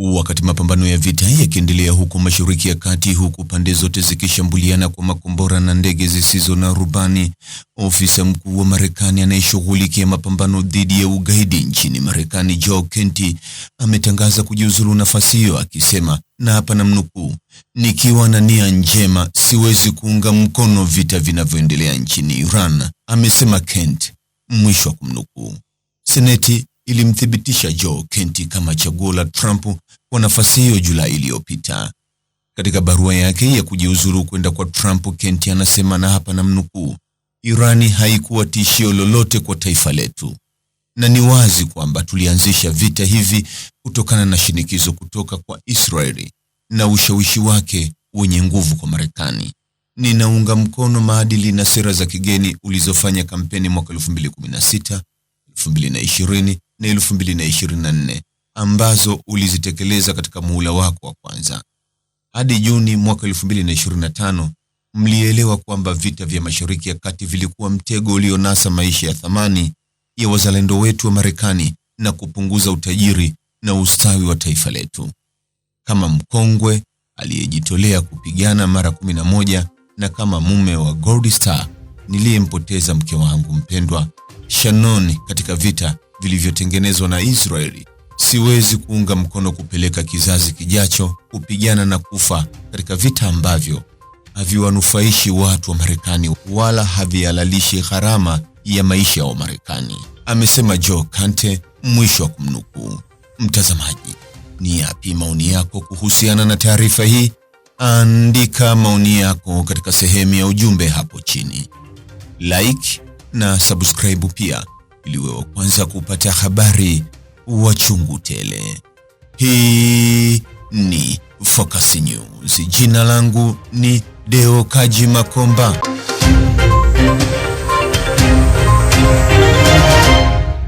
Wakati mapambano ya vita yakiendelea huko Mashariki ya Kati, huku pande zote zikishambuliana kwa makombora na ndege zisizo na rubani, ofisa mkuu wa Marekani anayeshughulikia mapambano dhidi ya ugaidi nchini Marekani, Joe Kent, ametangaza kujiuzulu nafasi hiyo akisema, na hapa namnukuu, "Nikiwa na nia njema siwezi kuunga mkono vita vinavyoendelea nchini Iran," amesema Kent, mwisho wa kumnukuu. Seneti ilimthibitisha Joe Kent kama chaguo la Trump kwa nafasi hiyo Julai iliyopita. Katika barua yake ya kujiuzulu kwenda kwa Trump, Kent anasema, na hapa namnukuu, "Irani haikuwa tishio lolote kwa taifa letu, na ni wazi kwamba tulianzisha vita hivi kutokana na shinikizo kutoka kwa Israeli na ushawishi wake wenye nguvu kwa Marekani. Ninaunga mkono maadili na sera za kigeni ulizofanya kampeni mwaka 2016, 2020 na 2024 ambazo ulizitekeleza katika muhula wako wa kwanza. Hadi Juni mwaka 2025, mlielewa kwamba vita vya Mashariki ya Kati vilikuwa mtego ulionasa maisha ya thamani ya wazalendo wetu wa Marekani na kupunguza utajiri na ustawi wa taifa letu. Kama mkongwe aliyejitolea kupigana mara 11 na kama mume wa Gold Star niliyempoteza mke wangu mpendwa Shannon katika vita vilivyotengenezwa na Israeli, siwezi kuunga mkono kupeleka kizazi kijacho kupigana na kufa katika vita ambavyo haviwanufaishi watu wa Marekani wala havihalalishi gharama ya maisha ya Marekani," amesema Joe Kent, mwisho wa kumnukuu. Mtazamaji, ni yapi maoni yako kuhusiana na taarifa hii? Andika maoni yako katika sehemu ya ujumbe hapo chini. Like na subscribe pia ili uwe wa kwanza kupata habari wa chungu tele. Hii ni Focus News. Jina langu ni Deo Kaji Makomba.